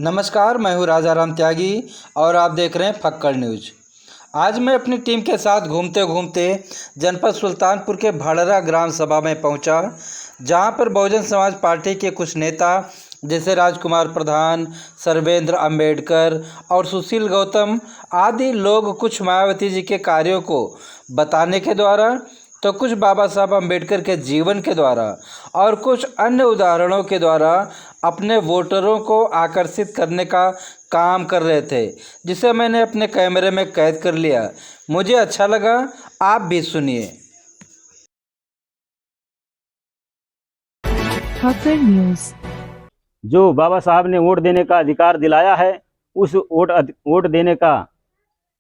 नमस्कार, मैं हूँ राजाराम त्यागी और आप देख रहे हैं फक्कड़ न्यूज। आज मैं अपनी टीम के साथ घूमते घूमते जनपद सुल्तानपुर के भाड़रा ग्राम सभा में पहुंचा, जहां पर बहुजन समाज पार्टी के कुछ नेता जैसे राजकुमार प्रधान, सर्वेंद्र अंबेडकर और सुशील गौतम आदि लोग कुछ मायावती जी के कार्यों को बताने के द्वारा तो कुछ बाबा साहब अम्बेडकर के जीवन के द्वारा और कुछ अन्य उदाहरणों के द्वारा अपने वोटरों को आकर्षित करने का काम कर रहे थे, जिसे मैंने अपने कैमरे में कैद कर लिया। मुझे अच्छा लगा, आप भी सुनिए। फक्कड़ न्यूज। जो बाबा साहब ने वोट देने का अधिकार दिलाया है, उस वोट देने का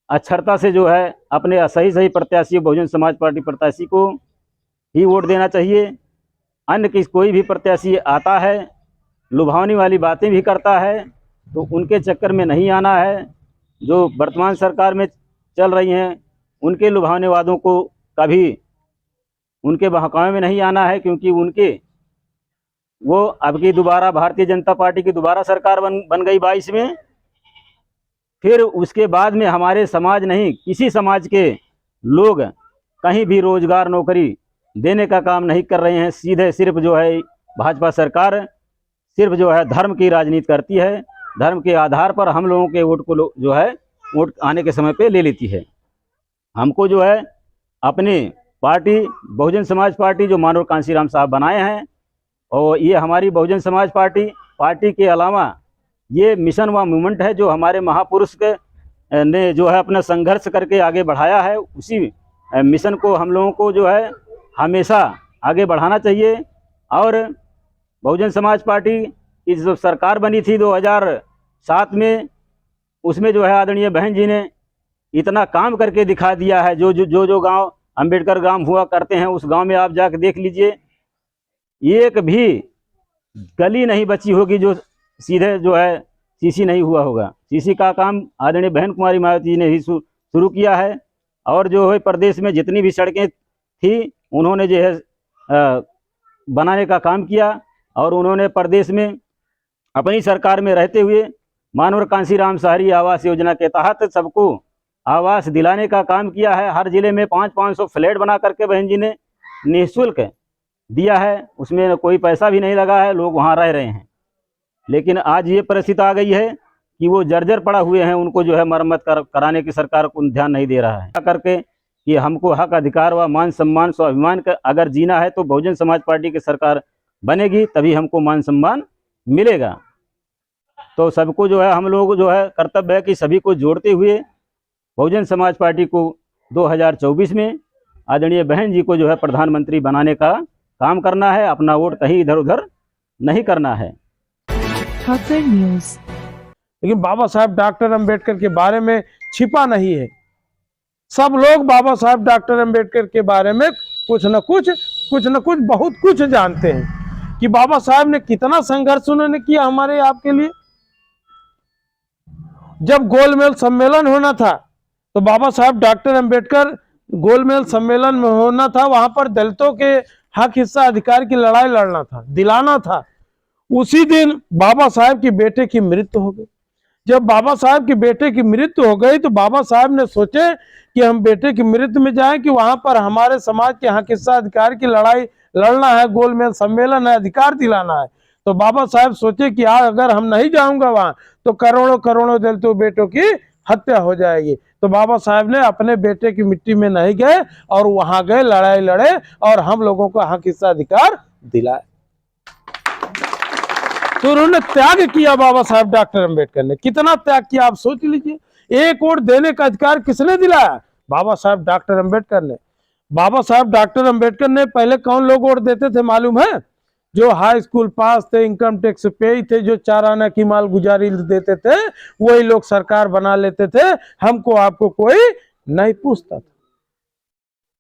अक्षरता से जो है अपने सही प्रत्याशी बहुजन समाज पार्टी प्रत्याशी को ही वोट देना चाहिए। अन्य कोई भी प्रत्याशी आता है, लुभावनी वाली बातें भी करता है, तो उनके चक्कर में नहीं आना है। जो वर्तमान सरकार में चल रही हैं, उनके लुभावने वादों को कभी उनके बहकावे में नहीं आना है, क्योंकि उनके वो अब की दोबारा भारतीय जनता पार्टी की दोबारा सरकार बन गई 22 में। फिर उसके बाद में हमारे समाज नहीं, किसी समाज के लोग कहीं भी रोजगार नौकरी देने का काम नहीं कर रहे हैं। सीधे सिर्फ जो है भाजपा सरकार सिर्फ जो है धर्म की राजनीति करती है। धर्म के आधार पर हम लोगों के वोट को जो है वोट आने के समय पे ले लेती है। हमको जो है अपनी पार्टी बहुजन समाज पार्टी जो मानव कांशीराम साहब बनाए हैं, और ये हमारी बहुजन समाज पार्टी के अलावा ये मिशन व मूवमेंट है जो हमारे महापुरुष ने जो है अपना संघर्ष करके आगे बढ़ाया है। उसी मिशन को हम लोगों को जो है हमेशा आगे बढ़ाना चाहिए। और बहुजन समाज पार्टी की जो सरकार बनी थी 2007 में, उसमें जो है आदरणीय बहन जी ने इतना काम करके दिखा दिया है। जो गांव अंबेडकर ग्राम हुआ करते हैं, उस गांव में आप जाकर देख लीजिए, एक भी गली नहीं बची होगी जो सीधे जो है सीसी नहीं हुआ होगा। सीसी का काम आदरणीय बहन कुमारी मायावती जी ने ही शुरू किया है। और जो है प्रदेश में जितनी भी सड़कें थी, उन्होंने जो है बनाने का काम किया। और उन्होंने प्रदेश में अपनी सरकार में रहते हुए मानव कांशीराम शहरी आवास योजना के तहत सबको आवास दिलाने का काम किया है। हर जिले में 500-500 फ्लैट बना करके बहन जी ने निःशुल्क दिया है। उसमें कोई पैसा भी नहीं लगा है, लोग वहाँ रह रहे हैं। लेकिन आज ये परिस्थिति आ गई है कि वो जर्जर पड़ा हुए हैं, उनको जो है मरम्मत कराने की सरकार को ध्यान नहीं दे रहा है। करके कि हमको हक अधिकार व मान सम्मान स्वाभिमान का अगर जीना है तो बहुजन समाज पार्टी की सरकार बनेगी, तभी हमको मान सम्मान मिलेगा। तो सबको जो है हम लोग जो है कर्तव्य है कि सभी को जोड़ते हुए बहुजन समाज पार्टी को 2024 में आदरणीय बहन जी को जो है प्रधानमंत्री बनाने का काम करना है। अपना वोट कहीं इधर उधर नहीं करना है। फक्कड़ न्यूज। लेकिन बाबा साहब डॉक्टर अंबेडकर के बारे में छिपा नहीं है। सब लोग बाबा साहब डॉक्टर अंबेडकर के बारे में कुछ न कुछ बहुत कुछ जानते हैं कि बाबा साहब ने कितना संघर्ष उन्होंने किया हमारे आपके लिए। जब गोलमेज सम्मेलन होना था तो बाबा साहब डॉक्टर अंबेडकर गोलमेज सम्मेलन में होना था, वहां पर दलितों के हक हिस्सा अधिकार की लड़ाई लड़ना था, दिलाना था। उसी दिन बाबा साहब के बेटे की मृत्यु हो गई। जब बाबा साहब के बेटे की मृत्यु हो गई तो बाबा साहब ने सोचे कि हम बेटे की मृत्यु में जाएं, कि वहां पर हमारे समाज के हक हिस्सा अधिकार की लड़ाई लड़ना है, गोलमेज सम्मेलन है, अधिकार दिलाना है। तो बाबा साहब सोचे कि अगर हम नहीं जाऊंगा वहां तो करोड़ों दलितों बेटों की हत्या हो जाएगी। तो बाबा साहब ने अपने बेटे की मिट्टी में नहीं गए और वहां गए, लड़ाई लड़े और हम लोगों को हक हिस्सा अधिकार दिलाए। तो उन्होंने त्याग किया। बाबा साहब डॉक्टर अंबेडकर ने कितना त्याग किया, आप सोच लीजिए। एक वोट देने का अधिकार किसने दिलाया? बाबा साहब डॉक्टर अंबेडकर ने। बाबा साहब डॉक्टर अंबेडकर ने पहले कौन लोग वोट देते थे मालूम है? जो हाई स्कूल पास थे, इनकम टैक्स पे थे, जो 4 आना की माल गुजारी देते थे, वही लोग सरकार बना लेते थे। हमको आपको कोई नहीं पूछता था।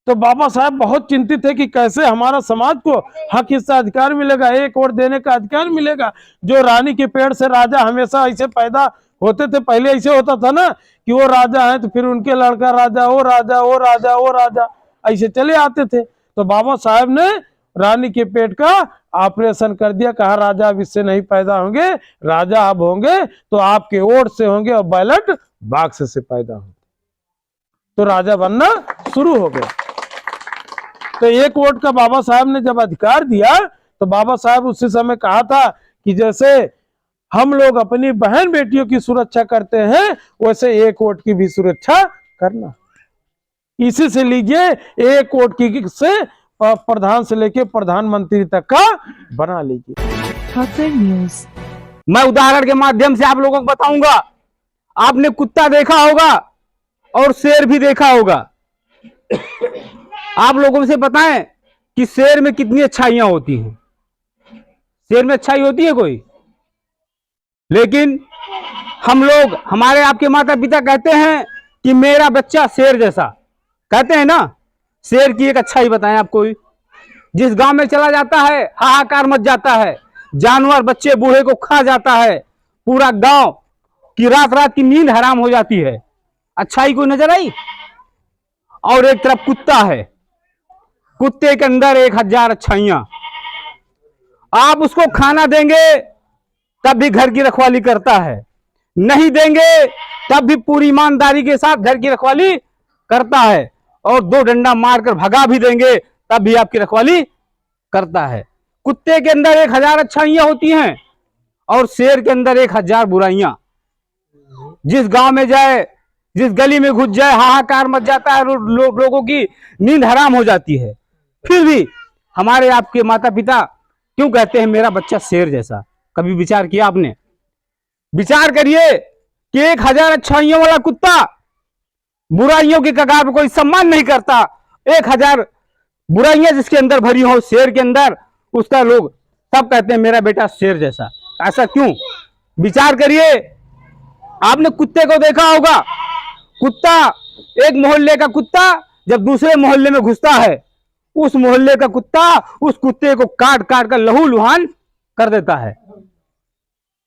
तो बाबा साहब बहुत चिंतित थे कि कैसे हमारा समाज को हक हिस्सा अधिकार मिलेगा, एक वोट देने का अधिकार मिलेगा। जो रानी के पेड़ से राजा हमेशा ऐसे पैदा होते थे, पहले ऐसे होता था ना कि वो राजा है तो फिर उनके लड़का राजा, वो राजा, वो राजा, वो राजा, ऐसे चले आते थे। तो बाबा साहब ने रानी के पेड़ का ऑपरेशन कर दिया, कहा राजा अब इससे नहीं पैदा होंगे, राजा अब होंगे तो आपके वोट से होंगे और बैलेट बॉक्स से पैदा होंगे, तो राजा बनना शुरू हो गया। तो एक वोट का बाबा साहब ने जब अधिकार दिया तो बाबा साहब उसी समय कहा था कि जैसे हम लोग अपनी बहन बेटियों की सुरक्षा करते हैं वैसे एक वोट की भी सुरक्षा करना। इसी से लीजिए एक वोट की से प्रधान से लेके प्रधानमंत्री तक का बना लीजिए। खबर न्यूज। मैं उदाहरण के माध्यम से आप लोगों को बताऊंगा। आपने कुत्ता देखा होगा और शेर भी देखा होगा। आप लोगों से बताएं कि शेर में कितनी अच्छाइयां होती हैं। शेर में अच्छाई होती है कोई? लेकिन हम लोग, हमारे आपके माता पिता कहते हैं कि मेरा बच्चा शेर जैसा, कहते हैं ना। शेर की एक अच्छाई बताएं आप कोई। जिस गांव में चला जाता है हाहाकार मच जाता है, जानवर बच्चे बूढ़े को खा जाता है, पूरा गांव की रात रात की नींद हराम हो जाती है। अच्छाई कोई नजर आई? और एक तरफ कुत्ता है, कुत्ते के अंदर 1000 अच्छाइयां। आप उसको खाना देंगे तब भी घर की रखवाली करता है, नहीं देंगे तब भी पूरी ईमानदारी के साथ घर की रखवाली करता है, और 2 डंडा मारकर भगा भी देंगे तब भी आपकी रखवाली करता है। कुत्ते के अंदर 1000 अच्छाइयां होती हैं और शेर के अंदर 1000 बुराइयां। जिस गांव में जाए, जिस गली में घुस जाए, हाहाकार मच जाता है, लोगों की नींद हराम हो जाती है। फिर भी हमारे आपके माता पिता क्यों कहते हैं मेरा बच्चा शेर जैसा? कभी विचार किया आपने? विचार करिए कि 1000 अच्छाइयों वाला कुत्ता बुराइयों की कगार पर कोई सम्मान नहीं करता। 1000 बुराइयां जिसके अंदर भरी हो शेर के अंदर, उसका लोग सब कहते हैं मेरा बेटा शेर जैसा। ऐसा क्यों? विचार करिए। आपने कुत्ते को देखा होगा। कुत्ता, एक मोहल्ले का कुत्ता जब दूसरे मोहल्ले में घुसता है, उस मोहल्ले का कुत्ता उस कुत्ते को काट काट कर लहू लुहान कर देता है,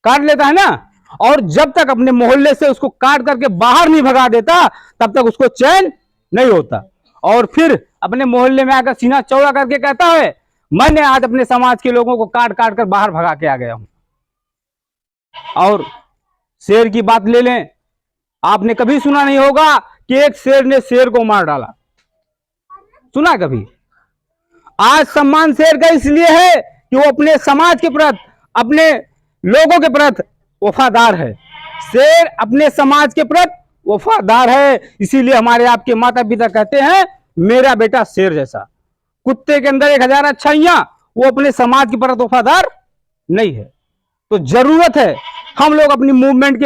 काट लेता है ना। और जब तक अपने मोहल्ले से उसको काट करके बाहर नहीं भगा देता तब तक उसको चैन नहीं होता। और फिर अपने मोहल्ले में आकर सीना चौड़ा करके कहता है मैंने आज अपने समाज के लोगों को काट काट कर बाहर भगा के आ गया हूं। और शेर की बात ले लें, आपने कभी सुना नहीं होगा कि एक शेर ने शेर को मार डाला? सुना कभी? आज सम्मान शेर का इसलिए है कि वो अपने समाज के प्रति, अपने लोगों के प्रति वफादार है। शेर अपने समाज के प्रति वफादार है, इसीलिए हमारे आपके माता पिता कहते हैं मेरा बेटा शेर जैसा। कुत्ते के अंदर 1000 अच्छाइयां, वो अपने समाज के प्रति वफादार नहीं है। तो जरूरत है हम लोग अपनी मूवमेंट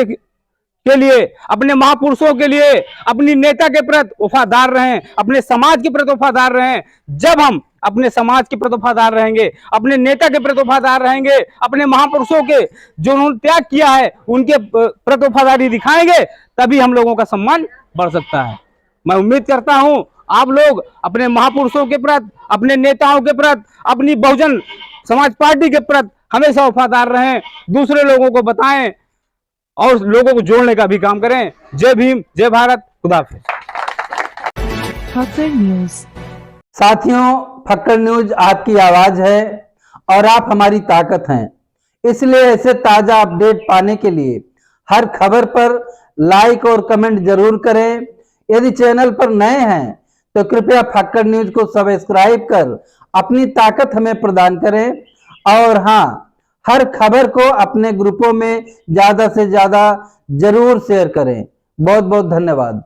के लिए, अपने महापुरुषों के लिए, अपनी नेता के प्रति वफादार रहें, अपने समाज के प्रति वफादार रहें। जब हम अपने समाज के प्रति वफादार रहेंगे, अपने नेता के प्रति वफादार रहेंगे, अपने महापुरुषों के जो उन्होंने त्याग किया है उनके प्रति वफादारी दिखाएंगे, तभी हम लोगों का सम्मान बढ़ सकता है। मैं उम्मीद करता हूं आप लोग अपने महापुरुषों के प्रति, अपने नेताओं के प्रति, अपनी बहुजन समाज पार्टी के प्रति हमेशा वफादार रहें, दूसरे लोगों को बताएं और लोगों को जोड़ने का भी काम करें। जय भीम, जय भारत, खुदा हाफिज। खबर न्यूज। साथियों, फक्कड़ न्यूज आपकी आवाज है और आप हमारी ताकत हैं। इसलिए ऐसे ताजा अपडेट पाने के लिए हर खबर पर लाइक और कमेंट जरूर करें। यदि चैनल पर नए हैं तो कृपया फक्कड़ न्यूज को सब्सक्राइब कर अपनी ताकत हमें प्रदान करें। और हाँ, हर खबर को अपने ग्रुपों में ज्यादा से ज्यादा जरूर शेयर करें। बहुत बहुत धन्यवाद।